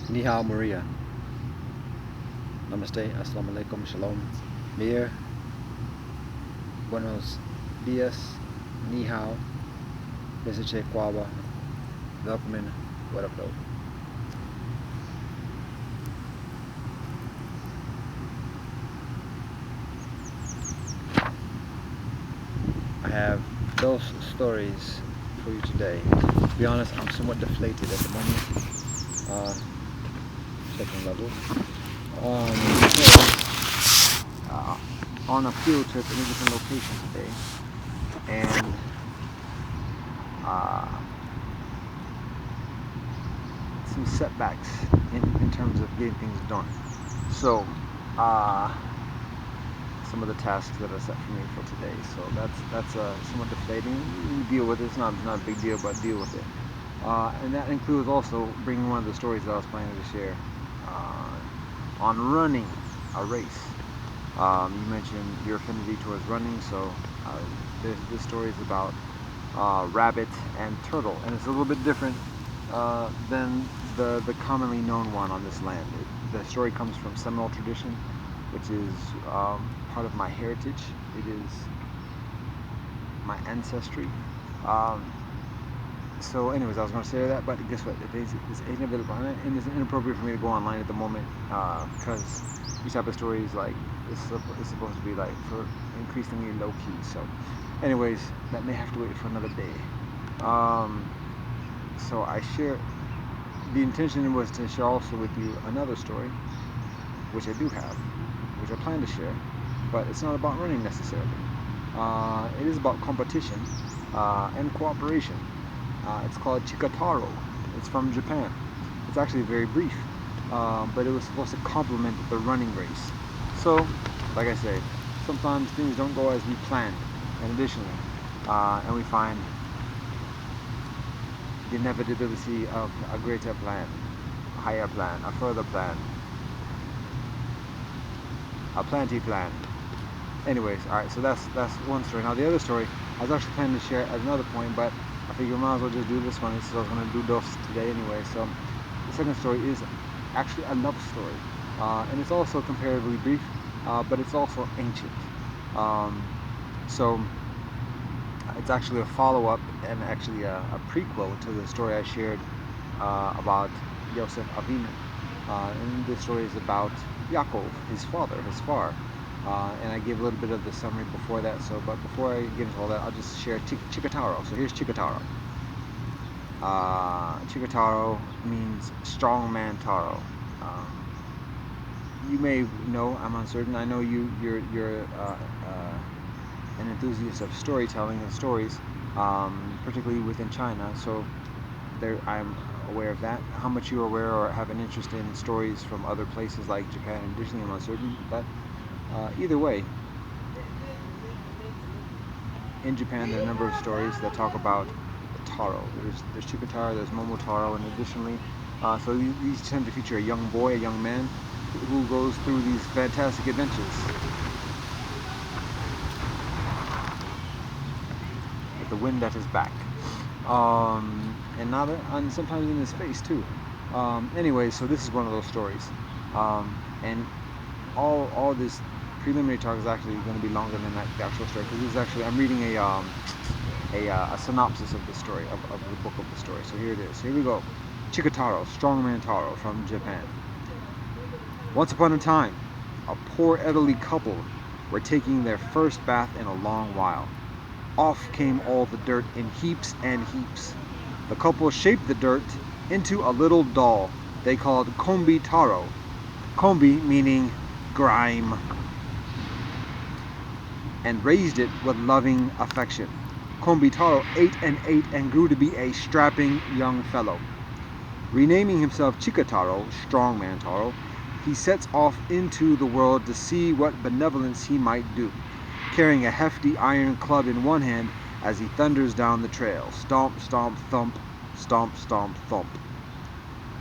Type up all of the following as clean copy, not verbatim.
Ni hao Maria. Namaste, assalamu alaikum, shalom, mir, buenos dias, ni hao, Mesiche Kwawa, welcome, what up though? I have those stories for you today. To be honest, I'm somewhat deflated at the moment. Checking levels. On a field trip in a different location today, and some setbacks in terms of getting things done. So, some of the tasks that are set for me for today. So that's somewhat deflating. You deal with it. It's not a big deal, but deal with it. And that includes also bringing one of the stories that I was planning to share on running a race. You mentioned your affinity towards running, so this story is about rabbit and turtle, and it's a little bit different than the commonly known one on this land. The story comes from Seminole tradition, which is part of my heritage. It is my ancestry. So anyways, I was going to say that, but guess what? It's inevitable, and it's inappropriate for me to go online at the moment because these type of stories, like, it's supposed to be like for increasingly low key. So anyways, that may have to wait for another day. So the intention was to share also with you another story, which I do have, which I plan to share, but it's not about running necessarily. It is about competition and cooperation. It's called Chikataro. It's from Japan. It's actually very brief, but it was supposed to complement the running race. So, like I say, sometimes things don't go as we planned, and additionally, and we find the inevitability of a greater plan, a higher plan, a further plan, a plenty plan. Anyways, alright, so that's one story. Now the other story, I was actually planning to share at another point, but I figured I might as well just do this one since I was going to do those today anyway. So the second story is actually a love story, and it's also comparatively brief, but it's also ancient. So it's actually a follow-up and actually a prequel to the story I shared about Yosef Avinu. And this story is about Yaakov, his father, his far. And I gave a little bit of the summary before that. So, but before I get into all that, I'll just share Chikataro. So here's Chikataro. Chikataro means strong man taro. You may know, I'm uncertain. I know you're an enthusiast of storytelling and stories, particularly within China. So I'm aware of that. How much you're aware or have an interest in stories from other places like Japan and Disney, I'm uncertain. But either way, in Japan there are a number of stories that talk about the taro. There's Chikataro, there's Momotaro, and additionally, so these tend to feature a young boy, a young man, who goes through these fantastic adventures with the wind at his back, and sometimes in his face too. Anyway, so this is one of those stories, and all this preliminary talk is actually going to be longer than the actual story, because this is actually, I'm reading a synopsis of the story, of the book of the story. So here it is. Here we go. Chikataro, strongman Taro from Japan. Once upon a time, a poor elderly couple were taking their first bath in a long while. Off came all the dirt in heaps and heaps. The couple shaped the dirt into a little doll they called Kombi Taro. Kombi meaning grime, and raised it with loving affection. Kombi Taro ate and grew to be a strapping young fellow. Renaming himself Chikataro, strongman Taro, he sets off into the world to see what benevolence he might do, carrying a hefty iron club in one hand as he thunders down the trail. Stomp, stomp, thump, stomp, stomp, thump.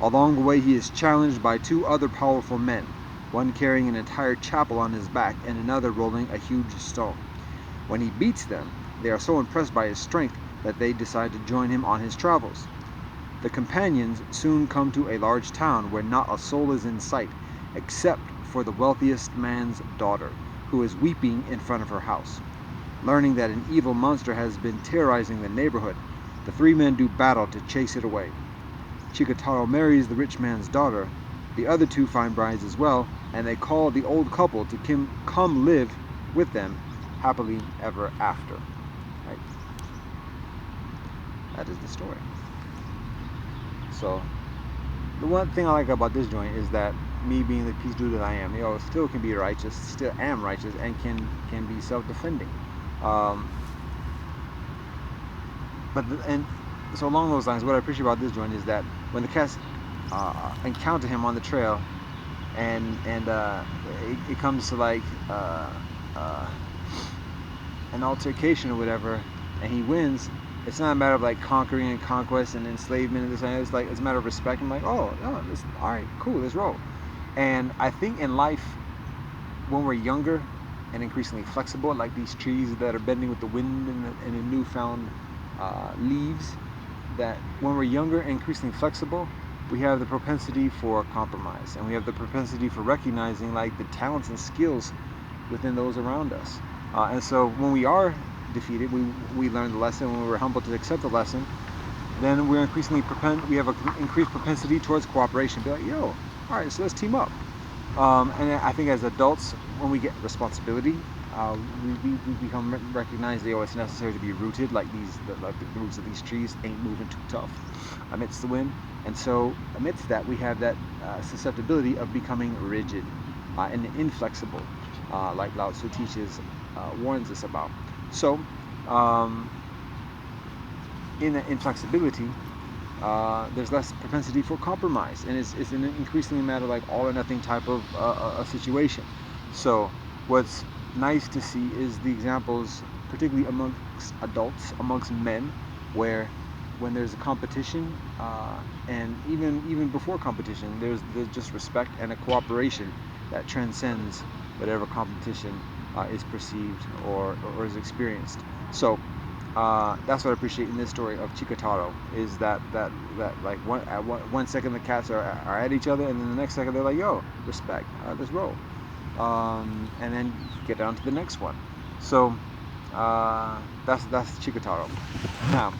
Along the way he is challenged by two other powerful men, one carrying an entire chapel on his back and another rolling a huge stone. When he beats them, they are so impressed by his strength that they decide to join him on his travels. The companions soon come to a large town where not a soul is in sight, except for the wealthiest man's daughter, who is weeping in front of her house. Learning that an evil monster has been terrorizing the neighborhood, the three men do battle to chase it away. Chikataro marries the rich man's daughter. The other two find brides as well, and they call the old couple to come live with them happily ever after. Right? That is the story. So, the one thing I like about this joint is that me being the peace dude that I am, still can be righteous, still am righteous, and can be self-defending. And so along those lines, what I appreciate about this joint is that when the cats encounter him on the trail, and it comes to like an altercation or whatever, and he wins. It's not a matter of like conquering and conquest and enslavement and this and that. It's like it's a matter of respect. I'm like, all right, cool, let's roll. And I think in life, when we're younger and increasingly flexible, like these trees that are bending with the wind and the newfound leaves, that when we're younger and increasingly flexible, we have the propensity for compromise, and we have the propensity for recognizing like the talents and skills within those around us. And so when we are defeated, we learn the lesson. When we're humble to accept the lesson, then we're increasingly we have an increased propensity towards cooperation. Be like, all right, so let's team up. And I think as adults, when we get responsibility, we become recognize that it's necessary to be rooted, like the roots of these trees ain't moving too tough amidst the wind. And so amidst that, we have that susceptibility of becoming rigid and inflexible, like Lao Tzu teaches, warns us about. So in that inflexibility, there's less propensity for compromise, and it's an increasingly matter like all or nothing type of a situation. So what's nice to see is the examples, particularly amongst adults, amongst men, where when there's a competition, and even before competition, there's just respect and a cooperation that transcends whatever competition is perceived or is experienced. So that's what I appreciate in this story of Chikataro, is that like one second the cats are at each other, and then the next second they're like, respect, let's roll, and then get down to the next one. So that's Chikataro. Now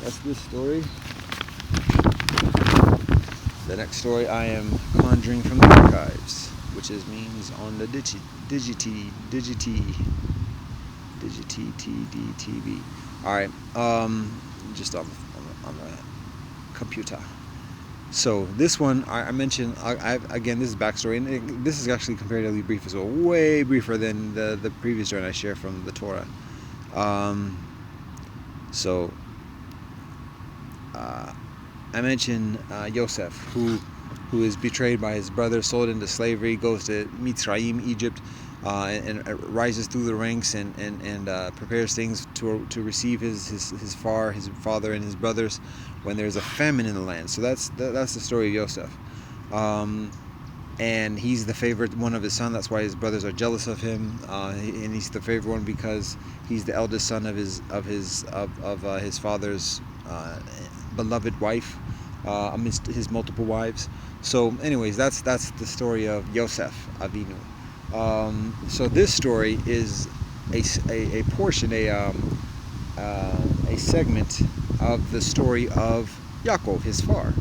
that's this story. The next story I am conjuring from the archives, which means on the Digiti TDTV. All right, just on the computer. So this one I mentioned. Again, this is backstory, and this is actually comparatively brief as well, way briefer than the previous story I shared from the Torah. So I mentioned Yosef, who is betrayed by his brother, sold into slavery, goes to Mitzrayim, Egypt, and rises through the ranks and prepares things to receive his father and his brothers when there's a famine in the land. So that's the story of Yosef. And he's the favorite one of his son. That's why his brothers are jealous of him. And he's the favorite one because he's the eldest son of his father's beloved wife, amidst his multiple wives. So anyways, that's the story of Yosef Avinu. So this story is a portion, a segment of the story of Yaakov, his father,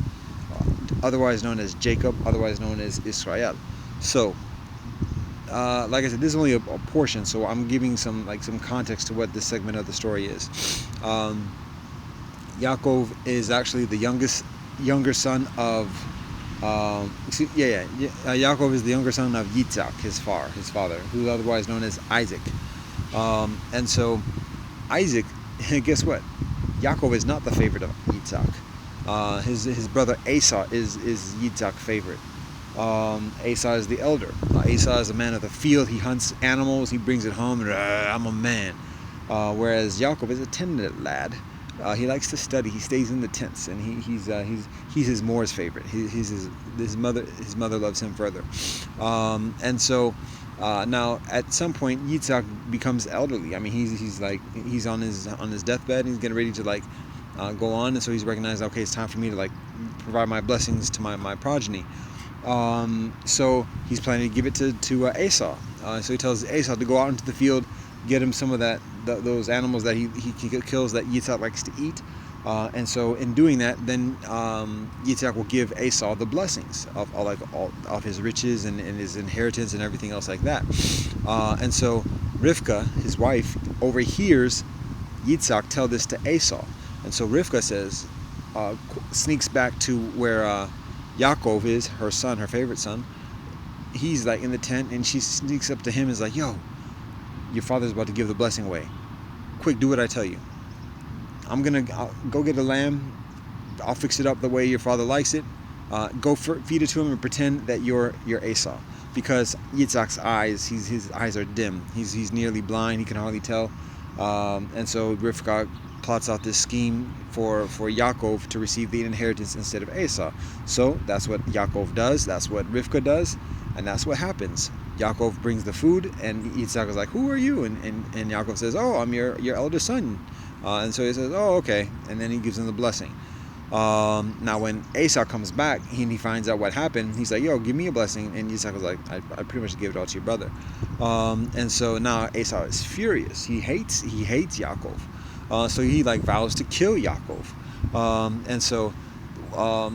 otherwise known as Jacob, otherwise known as Israel. So like I said, this is only a portion, so I'm giving some context to what this segment of the story is. Yaakov is actually the younger son of Yaakov is the younger son of Yitzhak, his father, who's otherwise known as Isaac. And so Isaac, guess what? Yaakov is not the favorite of Yitzhak. His brother Esau is Yitzhak's favorite. Esau is the elder. Esau is a man of the field. He hunts animals. He brings it home, and I'm a man. Whereas Yaakov is a tender lad, He likes to study. He stays in the tents, and he's his Moor's favorite. His mother loves him further, and so now at some point Yitzhak becomes elderly. I mean, he's on his deathbed, and he's getting ready to go on, and so he's recognized, okay, it's time for me to provide my blessings to my progeny. So he's planning to give it to Esau. So he tells Esau to go out into the field, get him some of those animals that he kills that Yitzhak likes to eat. And so in doing that, then Yitzhak will give Esau the blessings of his riches and his inheritance and everything else like that. And so Rivka, his wife, overhears Yitzhak tell this to Esau. And so Rivka sneaks back to where Yaakov is, her son, her favorite son. He's in the tent, and she sneaks up to him and is like, yo, your father's about to give the blessing away. Quick, do what I tell you. I'll go get a lamb. I'll fix it up the way your father likes it. Go feed it to him and pretend that you're Esau. Because Yitzhak's eyes, his eyes are dim. He's nearly blind. He can hardly tell. And so Rivka plots out this scheme for Yaakov to receive the inheritance instead of Esau. So that's what Yaakov does. That's what Rivka does. And that's what happens. Yaakov brings the food, and Yitzhak is like, who are you? And Yaakov says, oh, I'm your eldest son. And so he says, oh, okay. And then he gives him the blessing. Now when Esau comes back, he finds out what happened. He's like, yo, give me a blessing. And Yitzhak was like, I pretty much gave it all to your brother. And so now Esau is furious. He hates Yaakov. So he vows to kill Yaakov. And so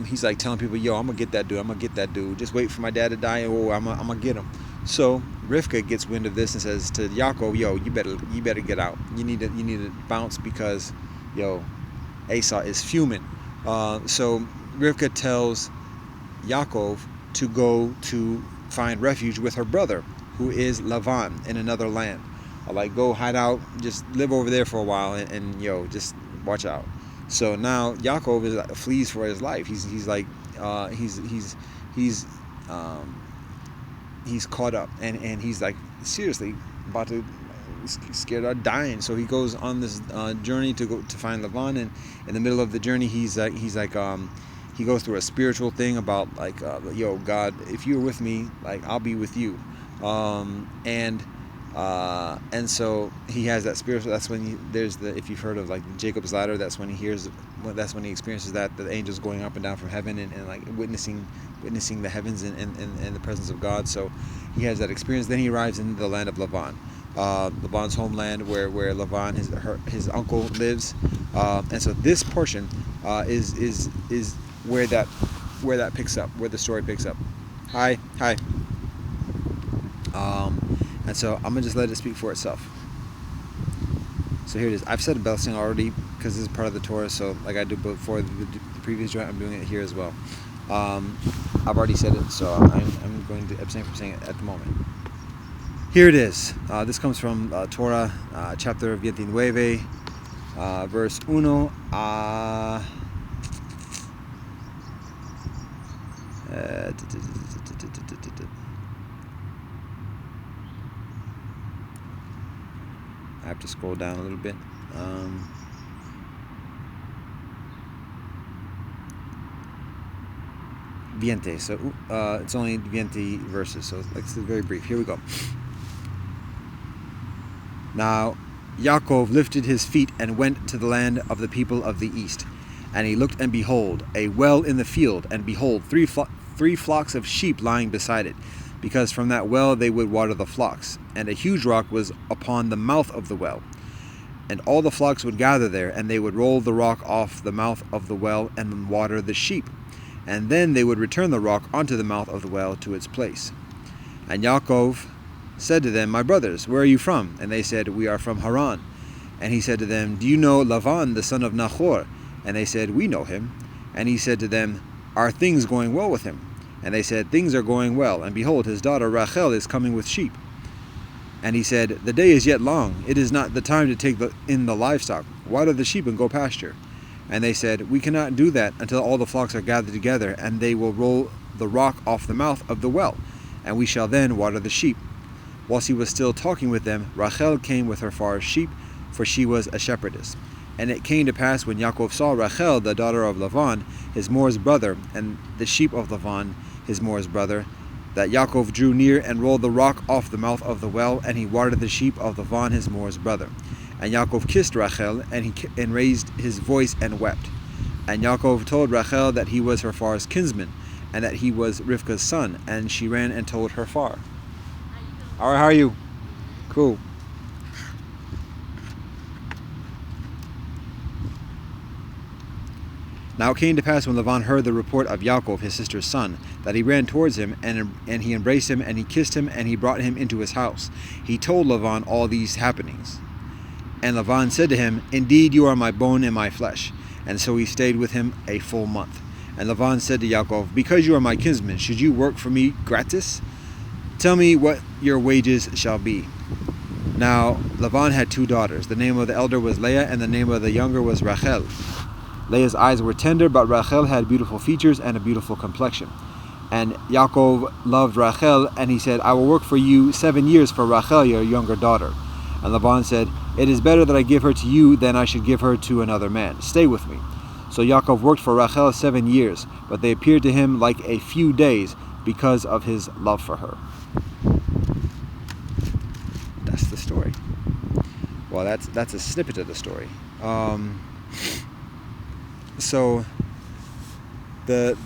he's telling people, yo, I'm gonna get that dude. Just wait for my dad to die, and I'm gonna get him. So Rivka gets wind of this and says to Yaakov, yo, you better get out. You need to bounce, because Esau is fuming. So Rivka tells Yaakov to go to find refuge with her brother, who is Lavan, in another land. Go hide out, just live over there for a while, and just watch out. So now Yaakov flees for his life. He's caught up, and he's seriously about to, scared of dying. So he goes on this journey to find Lavan, and in the middle of the journey he goes through a spiritual thing about yo, God, if you're with me, I'll be with you. And so he has that spiritual. That's when if you've heard of Jacob's ladder, that's when he experiences that the angels going up and down from heaven, and witnessing the heavens and the presence of God. So he has that experience. Then he arrives in the land of Lavan, Lavan's homeland, where Lavan, his uncle, lives. And so this portion is where that picks up, where the story picks up. Hi. And so I'm going to just let it speak for itself. So here it is. I've said a blessing already, because this is part of the Torah. So I do before the previous joint, I'm doing it here as well. I've already said it, so I'm going to abstain from saying it at the moment. Here it is. This comes from Torah, chapter 29, verse 1 a... I have to scroll down a little bit. Viente. So it's only 20 verses, so it's very brief. Here we go. Now Yaakov lifted his feet and went to the land of the people of the east. And he looked, and behold, a well in the field, and behold, three flocks of sheep lying beside it, because from that well they would water the flocks. And a huge rock was upon the mouth of the well. And all the flocks would gather there, and they would roll the rock off the mouth of the well and water the sheep. And then they would return the rock onto the mouth of the well to its place. And Yaakov said to them, my brothers, where are you from? And they said, we are from Haran. And he said to them, do you know Lavan, the son of Nahor? And they said, we know him. And he said to them, are things going well with him? And they said, things are going well. And behold, his daughter Rachel is coming with sheep. And he said, the day is yet long. It is not the time to take in the livestock. Water the sheep and go pasture. And they said, we cannot do that until all the flocks are gathered together, and they will roll the rock off the mouth of the well, and we shall then water the sheep. Whilst he was still talking with them, Rachel came with her father's sheep, for she was a shepherdess. And it came to pass when Yaakov saw Rachel, the daughter of Lavan, his Moor's brother, and the sheep of Lavan, his Moor's brother, that Yaakov drew near and rolled the rock off the mouth of the well, and he watered the sheep of Lavan, his Moor's brother. And Yaakov kissed Rachel, and raised his voice and wept. And Yaakov told Rachel that he was her father's kinsman, and that he was Rivka's son. And she ran and told her father. All right, how are you? Cool. Now it came to pass when Lavan heard the report of Yaakov, his sister's son, that he ran towards him, and he embraced him, and he kissed him, and he brought him into his house. He told Lavan all these happenings. And Lavan said to him, Indeed, you are my bone and my flesh. And so he stayed with him a full month. And Lavan said to Yaakov, Because you are my kinsman, should you work for me gratis? Tell me what your wages shall be. Now Lavan had 2 daughters. The name of the elder was Leah, and the name of the younger was Rachel. Leah's eyes were tender, but Rachel had beautiful features and a beautiful complexion. And Yaakov loved Rachel, and he said, I will work for you 7 years for Rachel, your younger daughter. And Laban said, It is better that I give her to you than I should give her to another man. Stay with me. So Yaakov worked for Rachel 7 years, but they appeared to him like a few days because of his love for her. That's the story. Well, that's a snippet of the story. So the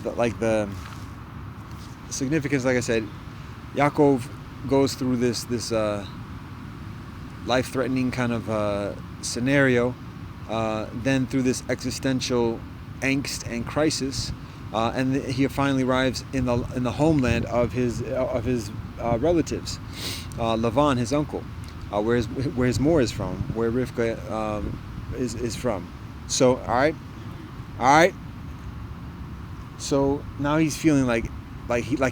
significance, like I said, Yaakov goes through this life-threatening kind of scenario, then through this existential angst and crisis, and he finally arrives in the homeland of his relatives, Lavan, his uncle, where his Moor is from, where Rivka is from. So all right. So now he's feeling like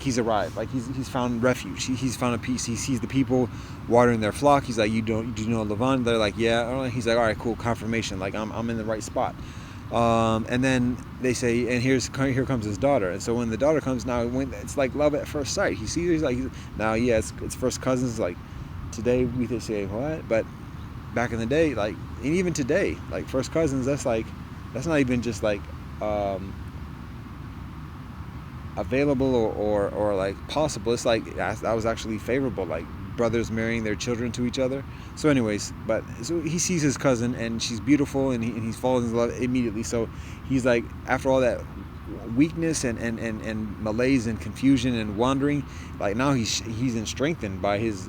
he's arrived, like he's found refuge. He's found a peace. He sees the people watering their flock. He's like, do you know Lavan? They're like, yeah. He's like, all right, cool, confirmation. Like I'm in the right spot. And then they say, and here comes his daughter. And so when the daughter comes, now it's like love at first sight. He sees her, he's like, now it's first cousins. Like today we say what, but back in the day, like, and even today, like first cousins, that's not even just like available or like possible. It's like that was actually favorable, like brothers marrying their children to each other. So anyways, but so he sees his cousin and she's beautiful, and he falls in love immediately. So he's like, after all that weakness and malaise and confusion and wandering, like now he's strengthened by his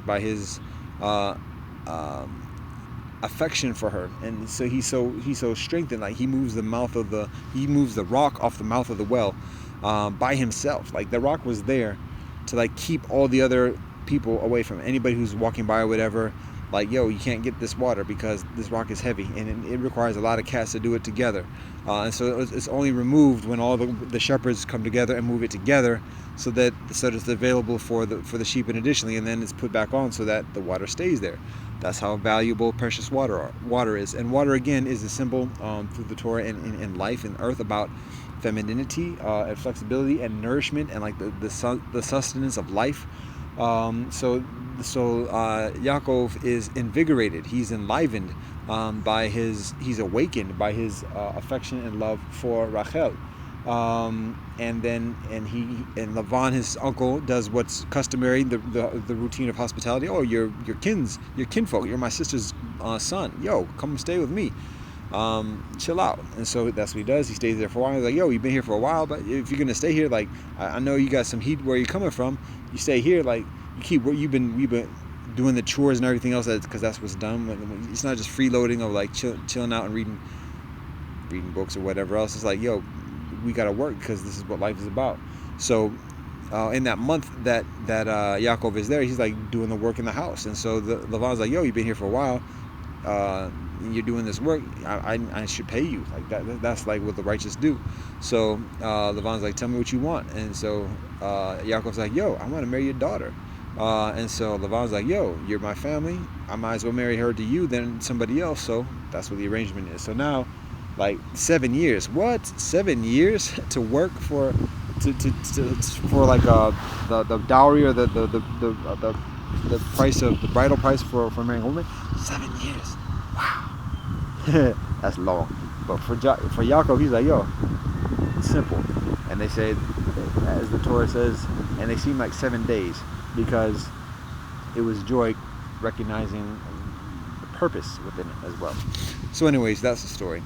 affection for her, and so he's so strengthened. Like he moves the rock off the mouth of the well by himself. Like the rock was there to like keep all the other people away from anybody who's walking by or whatever. Like, yo, you can't get this water because this rock is heavy, and it requires a lot of cats to do it together. And so it's only removed when all the shepherds come together and move it together, so that it's available for the sheep, and additionally, and then it's put back on so that the water stays there. That's how valuable precious water is. And water, again, is a symbol through the Torah and life and earth about femininity and flexibility and nourishment and like the sustenance of life. So Yaakov is invigorated. He's enlivened he's awakened by his affection and love for Rachel. And Lavan, his uncle, does what's customary, the routine of hospitality. Oh, your kinfolk, you're my sister's son. Yo, come stay with me. Chill out. And so that's what he does. He stays there for a while. He's like, yo, you've been here for a while, but if you're gonna stay here, like I know you got some heat where you're coming from. You stay here, like you've been doing the chores and everything else, because that's what's done. It's not just freeloading of like chilling out and reading books or whatever else. It's like, yo, we gotta work because this is what life is about. So in that month that Yaakov is there, he's like doing the work in the house. And so Lavan's like, yo, you've been here for a while, you're doing this work, I should pay you. Like that's like what the righteous do. So Lavan's like, tell me what you want. And so Yaakov's like, yo, I want to marry your daughter. And so Lavan's like, yo, you're my family, I might as well marry her to you than somebody else. So that's what the arrangement is. So now, like 7 years. What? 7 years to work for like the dowry or the price of the bridal price for marrying a woman? 7 years. Wow. That's long. But for Yaakov, he's like, yo, it's simple. And they say, as the Torah says, and they seem like 7 days because it was joy recognizing the purpose within it as well. So anyways, that's the story.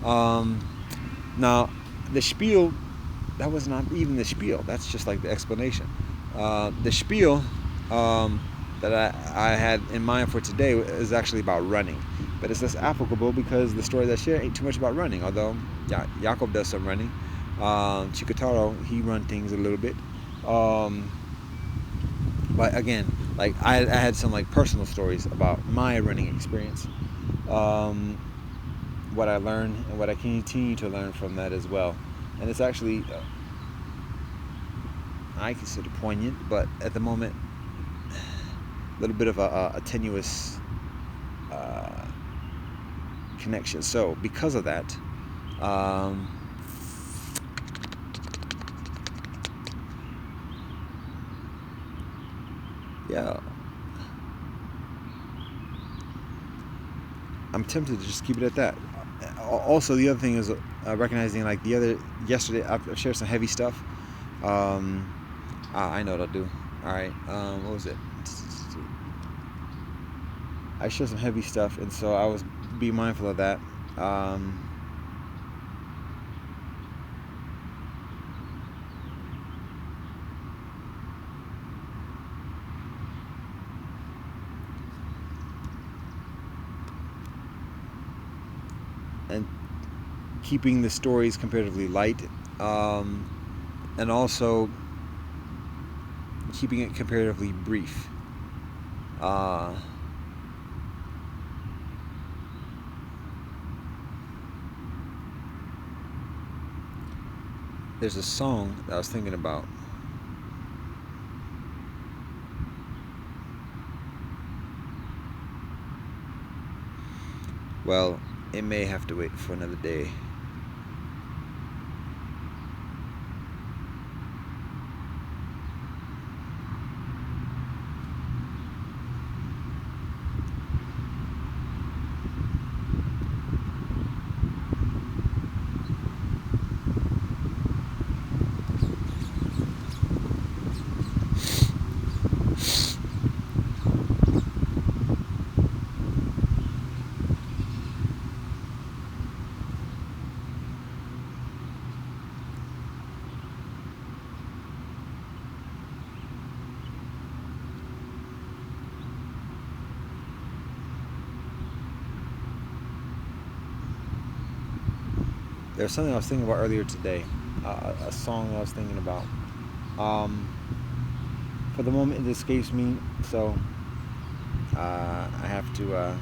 Now, the spiel, that was not even the spiel. That's just like the explanation. The spiel that I had in mind for today is actually about running. But it's less applicable because the story that I share ain't too much about running. Although, yeah, Yaakov does some running. Chikataro, he run things a little bit. But again, like I had some like personal stories about my running experience. What I learned and what I continue to learn from that as well. And it's actually, I consider poignant, but at the moment, a little bit of a tenuous connection. So because of that, yeah, I'm tempted to just keep it at that. Also, the other thing is recognizing like yesterday I've shared some heavy stuff. I know what I'll do. All right, what was it? I shared some heavy stuff, and so I was being mindful of that. And keeping the stories comparatively light, and also keeping it comparatively brief. There's a song that I was thinking about. Well, it may have to wait for another day. There's something I was thinking about earlier today, a song I was thinking about. For the moment, it escapes me, so I have to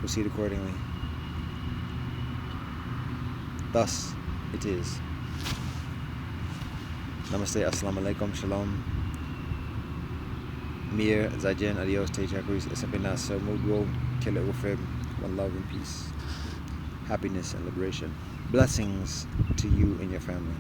proceed accordingly. Thus, it is. Namaste, assalamu alaikum, shalom. Mir, zaijian, adios, tejakuis, esapinas, mudwo, kele ufem, one love and peace, happiness and liberation. Blessings to you and your family.